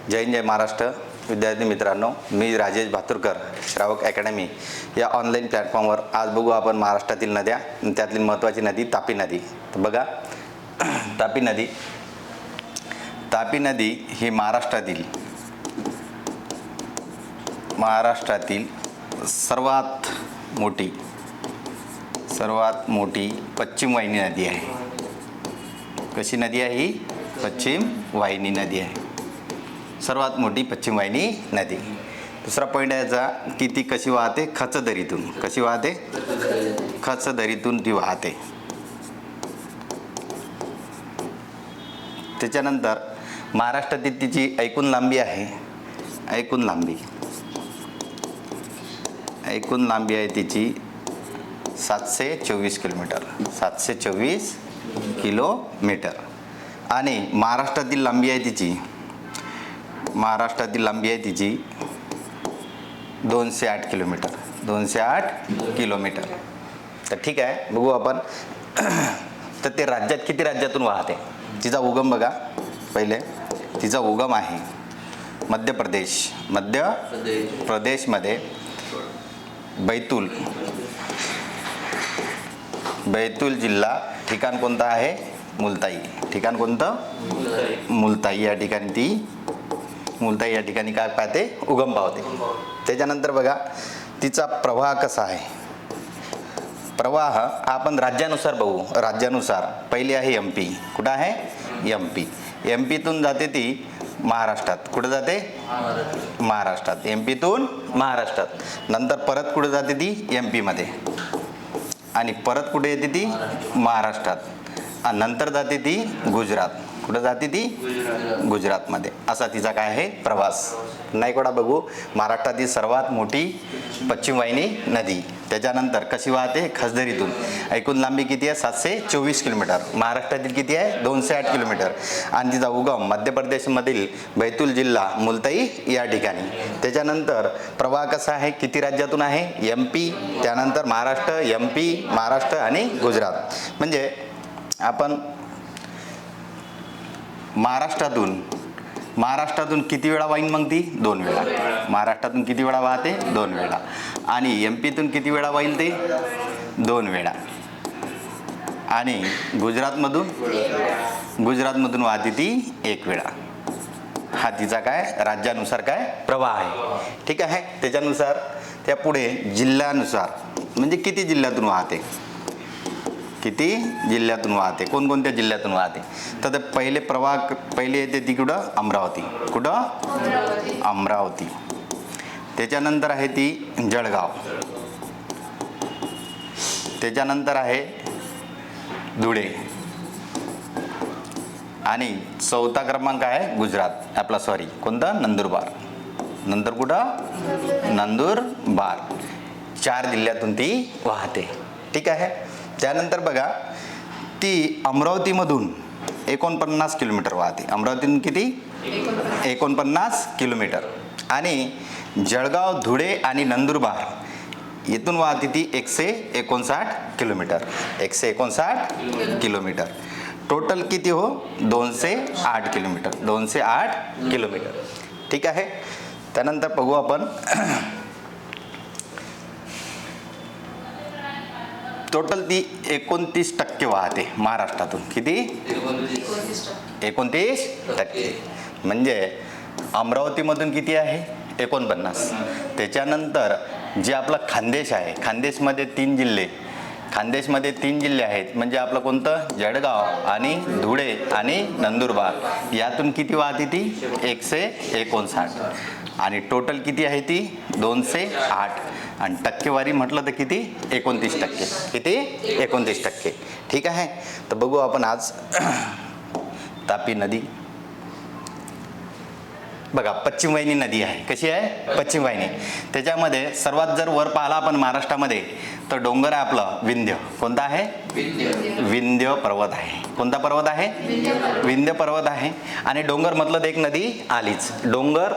जय हिंद जय महाराष्ट्र. विद्यार्थी मित्रांनो, मी राजेश भातुरकर श्रावक अकॅडमी या ऑनलाईन प्लॅटफॉर्मवर आज बघू आपण महाराष्ट्रातील नद्या, त्यातली महत्त्वाची नदी तापी नदी. तर बघा, तापी नदी ही महाराष्ट्रातील सर्वात मोठी पश्चिम वाहिनी नदी आहे. कशी नदी आहे ही? पश्चिम वाहिनी नदी आहे, सर्वात मोठी पश्चिम वाहिनी नदी. दुसरा पॉईंट आहे याचा की ती कशी वाहते? खचदरीतून. कशी वाहते? खचदरीतून ती वाहते. त्याच्यानंतर महाराष्ट्रातील तिची एकूण लांबी आहे, एकूण लांबी आहे तिची 724 किलोमीटर. 724 किलोमीटर. आणि महाराष्ट्रातील लांबी आहे तिची 208 किलोमीटर. 208 किलोमीटर. तर ठीक आहे, बघू आपण. तर ते किती राज्यातून वाहते? तिचा उगम बघा. पहिले तिचा उगम आहे मध्य प्रदेशमध्ये बैतूल जिल्हा. ठिकाण कोणतं आहे? मुलताई. ठिकाण कोणतं? मुलताई या ठिकाणी काय पाहते? उगम पावते. त्याच्यानंतर बघा तिचा प्रवाह कसा आहे. प्रवाह आपण राज्यानुसार बघू. राज्यानुसार पहिली आहे एमपी. कुठं आहे? एमपीतून जाते ती महाराष्ट्रात. कुठं जाते? महाराष्ट्रात. एमपीतून महाराष्ट्रात. नंतर परत कुठं जाते ती? एमपीमध्ये. आणि परत कुठे येते ती? महाराष्ट्रात. आणि नंतर जाते ती गुजरात. कुठं जाते ती? गुजरातमध्ये. असा तिचा काय आहे? प्रवास. नाही कोणा बघू. महाराष्ट्रातील सर्वात मोठी पश्चिम वाहिनी नदी. त्याच्यानंतर कशी वाहते? खचदरीतून. एकूण लांबी किती आहे? 724 किलोमीटर. महाराष्ट्रातील किती आहे? 208 किलोमीटर. आणि तिचा उगम मध्य प्रदेशमधील बैतूल जिल्हा मुलताई या ठिकाणी. त्याच्यानंतर प्रवाह कसा आहे? किती राज्यातून आहे? एमपी, त्यानंतर महाराष्ट्र, एमपी, महाराष्ट्र आणि गुजरात. म्हणजे आपण महाराष्ट्रातून किती वेळा वाहीन मग ती? 2 वेळा. महाराष्ट्रातून किती वेळा वाहते? 2 वेळा. आणि एमपीतून किती वेळा वाहील ते? 2 वेळा. आणि गुजरातमधून वाहते ती 1 वेळा. हा तिचा काय? राज्यानुसार काय प्रवाह आहे. ठीक आहे. त्याच्यानुसार त्या पुढे जिल्ह्यानुसार म्हणजे किती जिल्ह्यातून वाहते? कोणकोणत्या जिल्ह्यातून वाहते? तर पहिले येते ती कुठं? अमरावती. कुठं? अमरावती. त्याच्यानंतर आहे ती जळगाव. त्याच्यानंतर आहे धुळे. आणि चौथा क्रमांक आहे गुजरात. कोणतं? नंदुरबार. नंतर कुठं? नंदुरबार. 4 जिल्ह्यातून ती वाहते. ठीक आहे. त्यानंतर बघा ती अमरावतीमधून 49 किलोमीटर वाहते. अमरावतीतून किती? 49 किलोमीटर. आणि जळगाव, धुळे आणि नंदुरबार येथून वाहते ती 159 किलोमीटर. 159 किलोमीटर. टोटल किती हो? 208 किलोमीटर. 208 किलोमीटर. ठीक आहे. त्यानंतर बघू आपण टोटल ती 29% वाहते महाराष्ट्रातून. किती? 29%. म्हणजे अमरावतीमधून किती आहे? 49. त्याच्यानंतर जे आपला खानदेश आहे, खानदेशमध्ये 3 जिल्हे आहेत. म्हणजे आपलं कोणतं? जळगाव आणि धुळे आणि नंदुरबार. यातून किती वाहते ती? 159. आणि टोटल किती आहे ती? 208. आणि टक्केवारी म्हटलं तर किती? 29%. किती? 29%. ठीक आहे. तर बघू आपण आज तापी नदी. बघा, पश्चिम वाहिनी नदी आहे. कशी आहे? पश्चिम वाहिनी. त्याच्यामध्ये सर्वात जर वर पाहिला आपण महाराष्ट्रामध्ये तर डोंगर आहे आपलं विंध्य. कोणता आहे? विंध्य पर्वत आहे. कोणता पर्वत आहे? विंध्य पर्वत आहे. आणि डोंगर म्हटलं तर एक नदी आलीच. डोंगर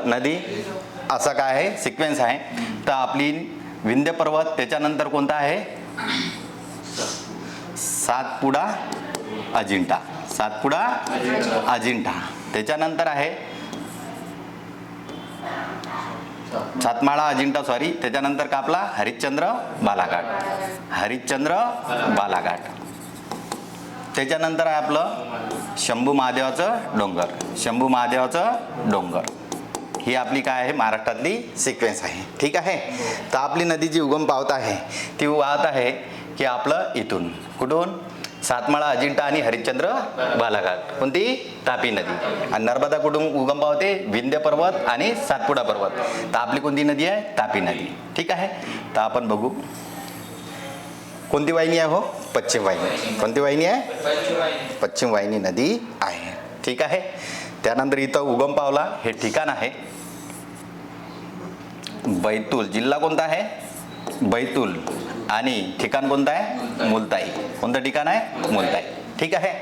नदी असा काय आहे? सिक्वेन्स आहे. तर आपली विंध्य पर्वत. त्याच्यानंतर कोणता आहे? सातपुडा अजिंठा. सातपुडा अजिंठा. त्याच्यानंतर आहे सातमाळा अजिंठा सॉरी. त्याच्यानंतर का आपला हरिश्चंद्र बालाघाट. हरिश्चंद्र बालाघाट. त्याच्यानंतर आहे आपलं शंभू महादेवाचं डोंगर. शंभू महादेवाचं डोंगर. ही आपली काय आहे महाराष्ट्रातली सिक्वेन्स आहे. ठीक आहे. तर आपली नदी जी उगम पावत आहे ती वाहत आहे की आपलं इथून कुठून सातमाळा अजिंठा आणि हरिश्चंद्र बालाघाट. कोणती तापी नदी. आणि नर्मदा कुठून उगम पावते विंध्य पर्वत आणि सातपुडा पर्वत. तर आपली कोणती नदी आहे तापी नदी. ठीक आहे. तर आपण बघू कोणती वाहिनी आहे हो पश्चिम वाहिनी. कोणती वाहिनी आहे पश्चिम वाहिनी नदी आहे. ठीक आहे. त्यानंतर इथं उगम पावला हे ठिकाण आहे बैतूल. जिल्हा कोणता आहे बैतूल आणि ठिकाण कोणतं आहे मुलताई. कोणतं ठिकाण आहे मुलताई. ठीक आहे.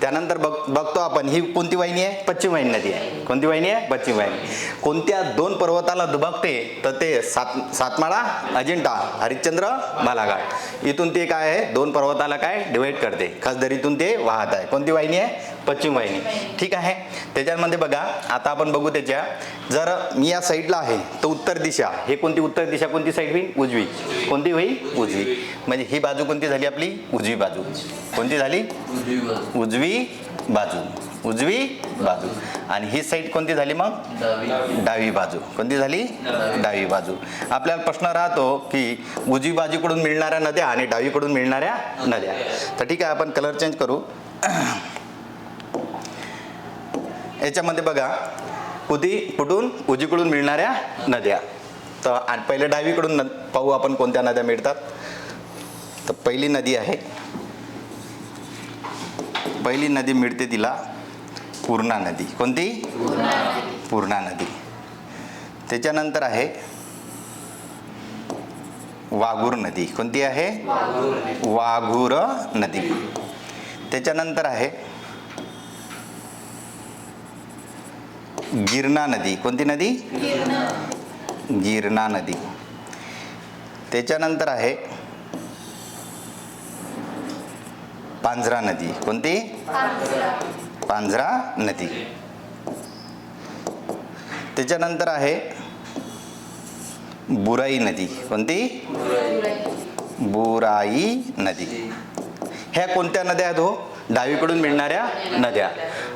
त्यानंतर बघतो आपण ही कोणती वाहिनी आहे पश्चिम वाहिनी नदी आहे. कोणती वाहिनी आहे पश्चिम वाहिनी. कोणत्या दोन पर्वताला दुभागते तर ते सातमाळा अजिंठा हरिश्चंद्र बालाघाट. इथून ते काय आहे दोन पर्वताला काय डिवाइड करते. खासदरीतून ते वाहत आहे. कोणती वाहिनी आहे पश्चिम वाहिनी. ठीक आहे. त्याच्यामध्ये बघा आता आपण बघू त्याच्या जर मी या साईडला आहे तर उत्तर दिशा. हे कोणती उत्तर दिशा कोणती साईड होईल उजवी. कोणती होईल उजवी. म्हणजे ही बाजू कोणती झाली आपली उजवी बाजू. कोणती झाली उजवी बाजू. उजवी बाजू. आणि ही साईड कोणती झाली मग डावी बाजू. कोणती झाली डावी बाजू. आपल्याला प्रश्न राहतो की उजवी बाजूकडून मिळणाऱ्या नद्या आणि डावीकडून मिळणाऱ्या नद्या. तर ठीक आहे आपण कलर चेंज करू. याच्यामध्ये बघा कुठून उजवीकडून मिळणाऱ्या नद्या. तर पहिले डावीकडून पाहू आपण कोणत्या नद्या मिळतात. तर पहिली नदी आहे पहिली नदी मिळते तिला पूर्णा नदी. कोणती पूर्णा नदी. त्याच्यानंतर आहे वाघूर नदी. कोणती आहे वाघूर नदी. त्याच्यानंतर आहे गिरणा नदी. कोणती नदी गिरणा नदी. त्याच्यानंतर आहे पांझरा नदी. कोणती पांझरा नदी. त्याच्यानंतर आहे बुराई नदी. कोणती बुराई नदी. ह्या कोणत्या नद्या आहेत हो डावीकडून मिळणाऱ्या नद्या.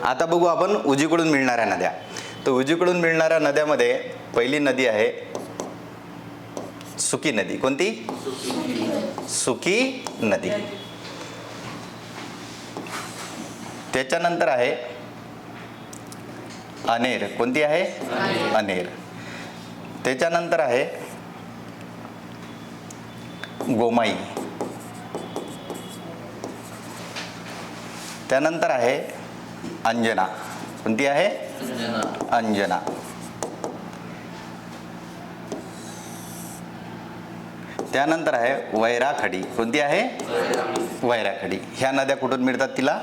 आता बघू आपण उजवीकडून मिळणाऱ्या नद्या. तर उजवीकडून मिळणाऱ्या नद्यामध्ये पहिली नदी आहे सुकी नदी. कोणती सुकी नदी. त्याच्यानंतर आहे अनेर. कोणती आहे अनेर. त्याच्यानंतर आहे गोमाई. त्यानंतर आहे अंजना. कोणती आहे अंजना. त्यानंतर आहे वैराखडी. कोणती आहे वैराखडी. ह्या नद्या कुठून मिळतात तिला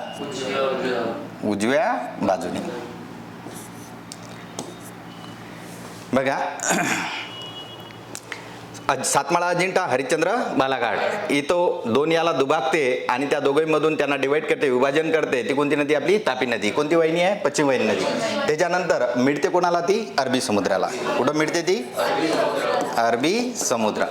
उजव्या बाजूने. बघा सातमाळा अजिंठा हरिश्चंद्र बालाघाट इथं दोन याला दुभागते आणि त्या दोघांमधून त्यांना डिवाइड करते विभाजन करते. ती कोणती नदी आपली तापी नदी. कोणती वाहिनी आहे पश्चिम वाहिनी नदी. त्याच्यानंतर मिळते कोणाला ती अरबी समुद्राला. कुठं मिळते ती अरबी समुद्र.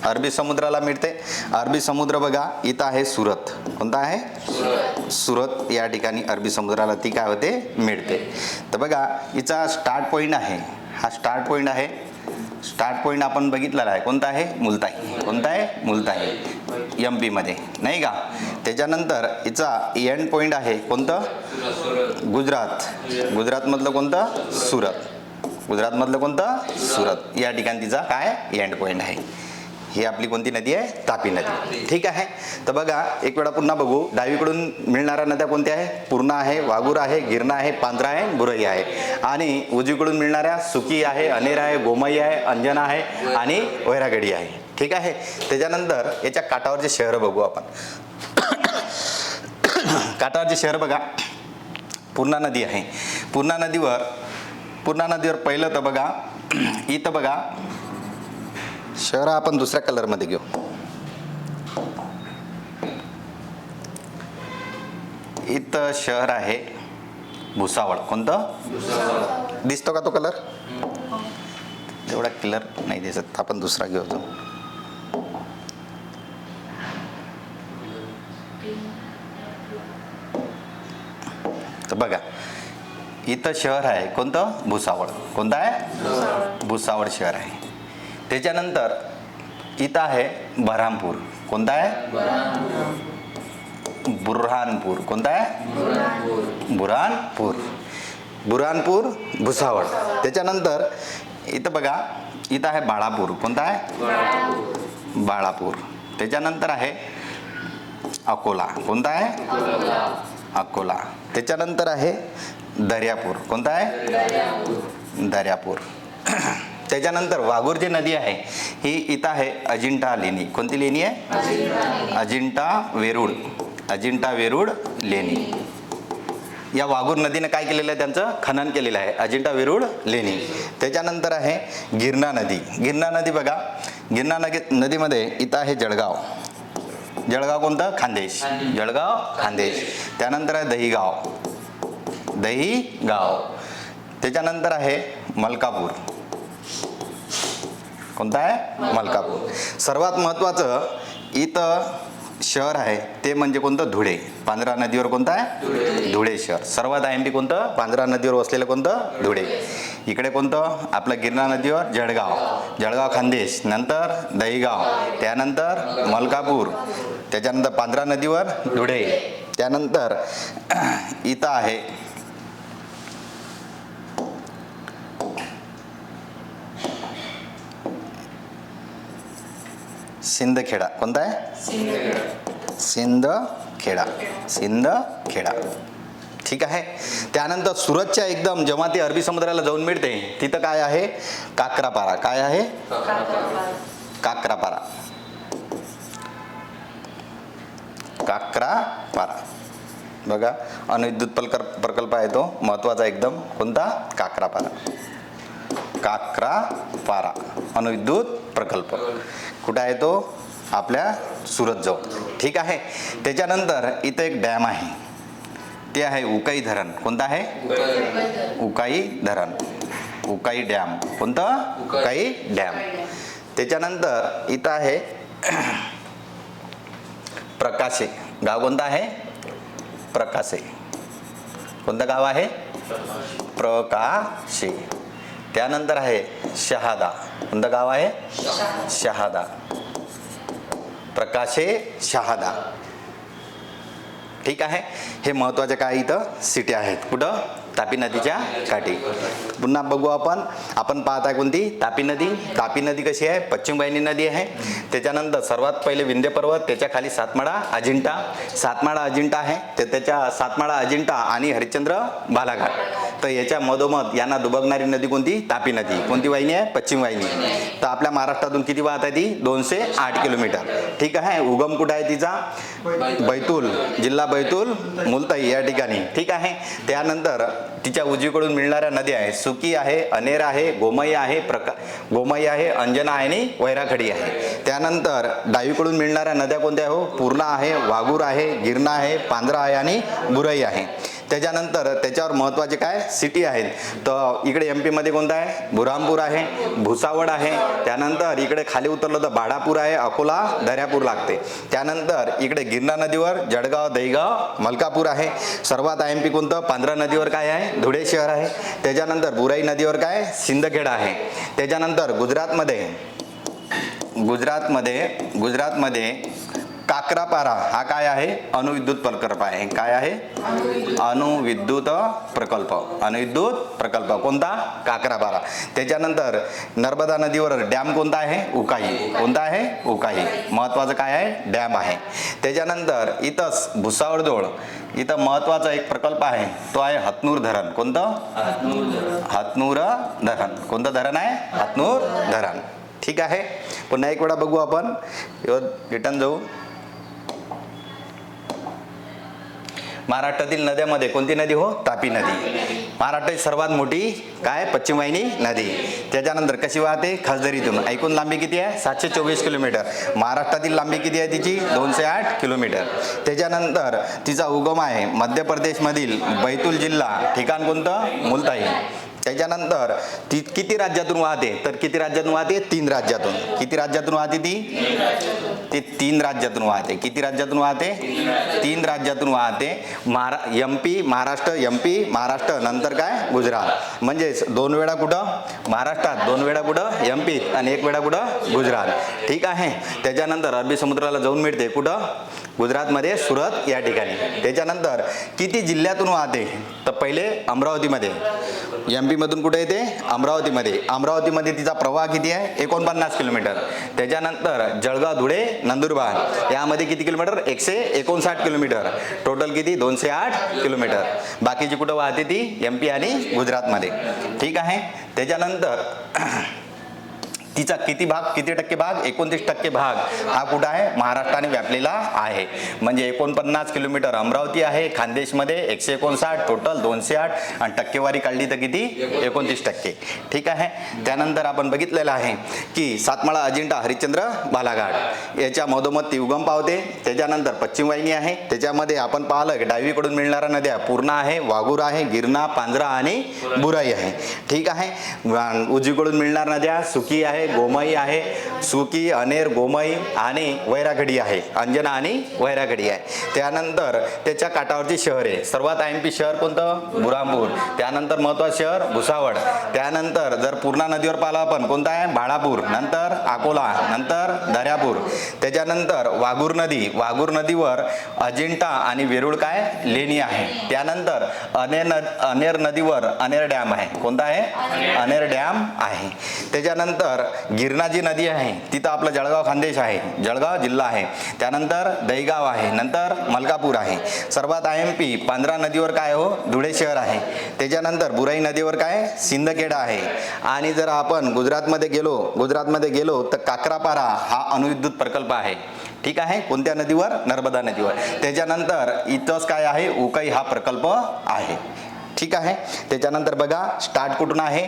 अरबी समुद्राला मिळते. अरबी समुद्र बघा इथं आहे सुरत. कोणता आहे सुरत. या ठिकाणी अरबी समुद्राला ती काय होते मिळते. तर बघा हिचा स्टार्ट पॉईंट आहे. हा स्टार्ट पॉईंट आहे. स्टार्ट पॉईंट आपण बघितलेला आहे. कोणता आहे मुलताई. कोणता आहे मुलताई MP मध्ये नाही का. त्याच्यानंतर हिचा एंड पॉईंट आहे कोणतं गुजरात. गुजरातमधलं कोणतं सुरत. गुजरातमधलं कोणतं सुरत. या ठिकाणी तिचा काय एंड पॉईंट आहे. ही आपली कोणती नदी आहे तापी नदी. ठीक आहे. तर बघा एक वेळा पुन्हा बघू. डावीकडून मिळणाऱ्या नद्या कोणत्या आहे पूर्णा आहे वाघूर आहे गिरणा आहे पांझरा आहे बुराई आहे. आणि उजवीकडून मिळणाऱ्या सुकी आहे अनेर आहे गोमाई आहे अंजना आहे आणि वैरागडी आहे. ठीक आहे. त्याच्यानंतर याच्या काठावरचे शहर बघू आपण. काठावरचे शहर बघा पूर्णा नदी आहे. पूर्णा नदीवर पहिलं तर बघा इथं बघा शहर आपण दुसऱ्या कलरमध्ये घेऊ. इथं शहर आहे भुसावळ. कोणतं? दिसतो का तो कलर? तेवढा क्लिअर नाही दिसत, आपण दुसरा घेऊ तो. तर बघा इथं शहर आहे कोणतं? भुसावळ. कोणतं आहे? भुसावळ शहर आहे. त्याच्यानंतर इथं आहे बऱ्हाणपूर. कोणतं आहे? बुऱ्हाणपूर. कोणतं आहे? बुऱ्हाणपूर. बुऱ्हाणपूर भुसावळ. त्याच्यानंतर इथं बघा इथं आहे बाळापूर. कोणतं आहे? बाळापूर. त्याच्यानंतर आहे अकोला. कोणता आहे? अकोला. त्याच्यानंतर आहे दर्यापूर. कोणता आहे? दर्यापूर. त्याच्यानंतर वाघूर जी नदी आहे ही इथं आहे अजिंठा लेणी. कोणती लेणी आहे? अजिंठा वेरूळ. अजिंठा वेरूळ लेणी. या वाघूर नदीने काय केलेलं आहे? त्यांचं खनन केलेलं आहे. अजिंठा वेरूळ लेणी. त्याच्यानंतर आहे गिरणा नदी. गिरणा नदी बघा, गिरणा नदीमध्ये इथं आहे जळगाव. जळगाव कोणतं? खानदेश. जळगाव खानदेश. त्यानंतर आहे दहीगाव. दहीगाव. त्याच्यानंतर आहे मलकापूर. कोणतं आहे? मलकापूर. सर्वात महत्त्वाचं इथं शहर आहे ते म्हणजे कोणतं? धुळे. पांझरा नदीवर कोणतं आहे? धुळे शहर. सर्वात IMP कोणतं? पांझरा नदीवर वसलेलं कोणतं? धुळे. इकडे कोणतं? आपलं गिरणा नदीवर जळगाव. जळगाव खानदेश. नंतर दहीगाव. त्यानंतर मलकापूर. त्याच्यानंतर पांझरा नदीवर धुळे. त्यानंतर इथं आहे सिंदखेडा. कोणता आहे? सिंदखेडा. सिंदखेडा. ठीक आहे. त्यानंतर सुरतच्या एकदम जेव्हा ती अरबी समुद्राला जाऊन मिळते तिथं काय आहे? काक्रापारा. काय आहे? काक्रापारा. काक्रापारा. बघा अणुविद्युत प्रकल्प आहे तो महत्त्वाचा एकदम. कोणता? काक्रापारा. काक्रापारा अणुविद्युत प्रकल्प. कुठं आहे तो? आपल्या सुरत जवळ. ठीक आहे. त्याच्यानंतर इथं एक डॅम आहे ते आहे उकाई धरण. कोणतं आहे? उकाई धरण. उकाई डॅम. कोणतं? उकाई डॅम. त्याच्यानंतर इथं आहे प्रकाशे. गाव कोणतं आहे? प्रकाशे. कोणतं गाव आहे? प्रकाशे. त्यानंतर आहे शहादा. कोणतं गाव आहे? शहादा. प्रकाशे शहादा. ठीक आहे. हे महत्त्वाचे काय इथं सिटी आहेत. कुठं? तापी नदीच्या काठी. पुन्हा बघू आपण पाहत आहे कोणती? तापी नदी. तापी नदी कशी आहे? पश्चिम वाहिनी नदी आहे. त्याच्यानंतर सर्वात पहिले विंध्य पर्वत, त्याच्या खाली सातमाळा अजिंठा. सातमाळा अजिंठा आहे ते त्याच्या सातमाळा अजिंठा आणि हरिश्चंद्र बालाघाट. तर याच्या मधोमध यांना दुबगणारी नदी कोणती? तापी नदी. कोणती वाहिनी आहे? पश्चिम वाहिनी. तर आपल्या महाराष्ट्रातून किती वाहत आहे ती? 208 किलोमीटर. ठीक आहे. उगम कुठं आहे तिचा? बैतूल. जिल्हा बैतूल मुलताई या ठिकाणी. ठीक आहे. त्यानंतर तिच्या उजवीकडून मिळणाऱ्या नद्या आहे सुकी आहे, अनेर आहे, गोमई आहे, गोमई आहे, अंजना आहे आणि वैराखडी आहे. त्यानंतर डावीकडून मिळणाऱ्या नद्या कोणत्या हो? पूर्णा आहे, वाघूर आहे, गिरणा आहे, पांझरा आहे आणि बुराई आहे. त्याच्यानंतर त्याच्यावर महत्त्वाचे काय सिटी आहेत. तर इकडे MP मध्ये कोणतं आहे? बुऱ्हाणपूर आहे, भुसावळ आहे. त्यानंतर इकडे खाली उतरलं तर बाळापूर आहे, अकोला, दर्यापूर लागते. त्यानंतर इकडे गिरणा नदीवर जळगाव, दहीगाव, मलकापूर आहे. सर्वात IMP कोणतं? पांझरा नदीवर काय आहे? धुळे शहर आहे. त्याच्यानंतर बुराई नदीवर काय? सिंदखेडा आहे. त्याच्यानंतर गुजरातमध्ये काक्रापारा हा काय आहे? अणुविद्युत प्रकल्प आहे. काय आहे? अणुविद्युत प्रकल्प. अणुविद्युत प्रकल्प कोणता? काक्रापारा. त्याच्यानंतर नर्मदा नदीवर डॅम कोणता आहे? उकाई. कोणता आहे? उकाई. महत्त्वाचं काय आहे? डॅम आहे. त्याच्यानंतर इथंच भुसावळजवळ इथं महत्त्वाचा एक प्रकल्प आहे तो आहे हतनूर धरण. कोणतं? हतनूर धरण. कोणतं धरण आहे? हतनूर धरण. ठीक आहे. पुन्हा एक वेळा बघू आपण. रिटर्न जाऊ. महाराष्ट्रातील नद्यामध्ये कोणती नदी हो? तापी नदी. महाराष्ट्राची सर्वात मोठी काय पश्चिम वाहिनी नदी. त्याच्यानंतर कशी वाहते खासदारीतून. एकूण लांबी किती आहे 724 किलोमीटर. महाराष्ट्रातील लांबी किती आहे तिची 208 किलोमीटर. त्याच्यानंतर तिचा उगम आहे मध्य प्रदेशमधील बैतूल जिल्हा, ठिकाण कोणतं मुलताई. त्याच्यानंतर ती किती राज्यातून वाहते तर किती राज्यातून वाहते 3 राज्यातून. किती राज्यातून वाहते ती 3 राज्यातून वाहते. किती राज्यातून वाहते 3 राज्यातून वाहते. महाराष्ट्र नंतर काय गुजरात. म्हणजेच 2 वेळा कुठं महाराष्ट्रात, 2 वेळा कुठं एमपी आणि 1 वेळा कुठं गुजरात. ठीक आहे. त्याच्यानंतर अरबी समुद्राला जाऊन मिळते कुठं गुजरातमध्ये सुरत या ठिकाणी. त्याच्यानंतर किती जिल्ह्यातून वाहते तर पहिले अमरावतीमध्ये. एमपी मधून कुठे येते अमरावतीमध्ये. अमरावतीमध्ये तिचा प्रवाह किती आहे 49 किलोमीटर. त्याच्यानंतर जळगाव, धुळे, नंदुरबार यामध्ये किती किलोमीटर 159 किलोमीटर. टोटल किती 208 किलोमीटर. बाकीची कुठं वाहते ती एमपी आणि गुजरातमध्ये. ठीक आहे. त्याच्यानंतर तिचा किती टक्के भाग 29% भाग हा कुठं आहे महाराष्ट्राने व्यापलेला आहे. म्हणजे 49 किलोमीटर अमरावती आहे, खानदेशमध्ये 159, टोटल 208 आणि टक्केवारी काढली तर किती 29%. ठीक आहे. त्यानंतर आपण बघितलेलं आहे की सातमाळा, अजिंठा, हरिश्चंद्र, बालाघाट याच्या मधोमध ती उगम पावते. त्याच्यानंतर पश्चिम वाहिनी आहे. त्याच्यामध्ये आपण पाहिलं की डावीकडून मिळणाऱ्या नद्या पूर्णा आहे, वाघूर आहे, गिरणा, पांजरा आणि बुराई आहे. ठीक आहे. उजवीकडून मिळणाऱ्या नद्या सुकी आहे, गोमई आहे, सुकी, अनेर, गोमई आणि वैरागडी आहे. अंजना आणि वैरागडी आहे. त्यानंतर त्याच्या काठावरची शहरे. सर्वात आयएमपी शहर कोणतं बुरामपूर. त्यानंतर महत्त्वाचं शहर भुसावळ. त्यानंतर जर पूर्णा नदीवर पाहिलं आपण कोणतं आहे बाळापूर, नंतर अकोला, नंतर दर्यापूर. त्याच्यानंतर वाघूर नदी. वाघूर नदीवर अजिंठा आणि वेरूळ काय लेणी आहे. त्यानंतर अनेर नदीवर अनेर डॅम आहे. कोणता आहे अनेर डॅम आहे. त्याच्यानंतर गिरणा जी नदी आहे तिथं आपलं जळगाव खानदेश आहे, जळगाव जिल्हा आहे. त्यानंतर दहीगाव आहे, नंतर मलकापूर आहे. सर्वात आयएमपी पांजरा नदीवर काय हो धुळे शहर आहे. त्याच्यानंतर बुराई नदीवर काय सिंदखेडा आहे. आणि जर आपण गुजरातमध्ये गेलो तर काकरापारा हा अणुविद्युत प्रकल्प आहे. ठीक आहे. कोणत्या नदीवर नर्मदा नदीवर. त्याच्यानंतर इथंच काय आहे उकाई हा प्रकल्प आहे. ठीक आहे. त्याच्यानंतर बघा स्टार्ट कुठून आहे,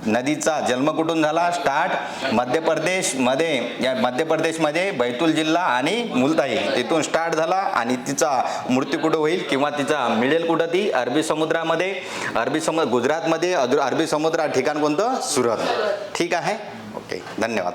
नदीचा जन्म कुठून झाला. स्टार्ट मध्य प्रदेशमध्ये बैतूल जिल्हा आणि मुलताई तिथून स्टार्ट झाला. आणि तिचा मृत्यू कुठं होईल किंवा तिचा मिळेल कुठं ती अरबी समुद्रामध्ये. गुजरातमध्ये अरबी समुद्र ठिकाण कोणतं सुरत. ठीक आहे. ओके, धन्यवाद.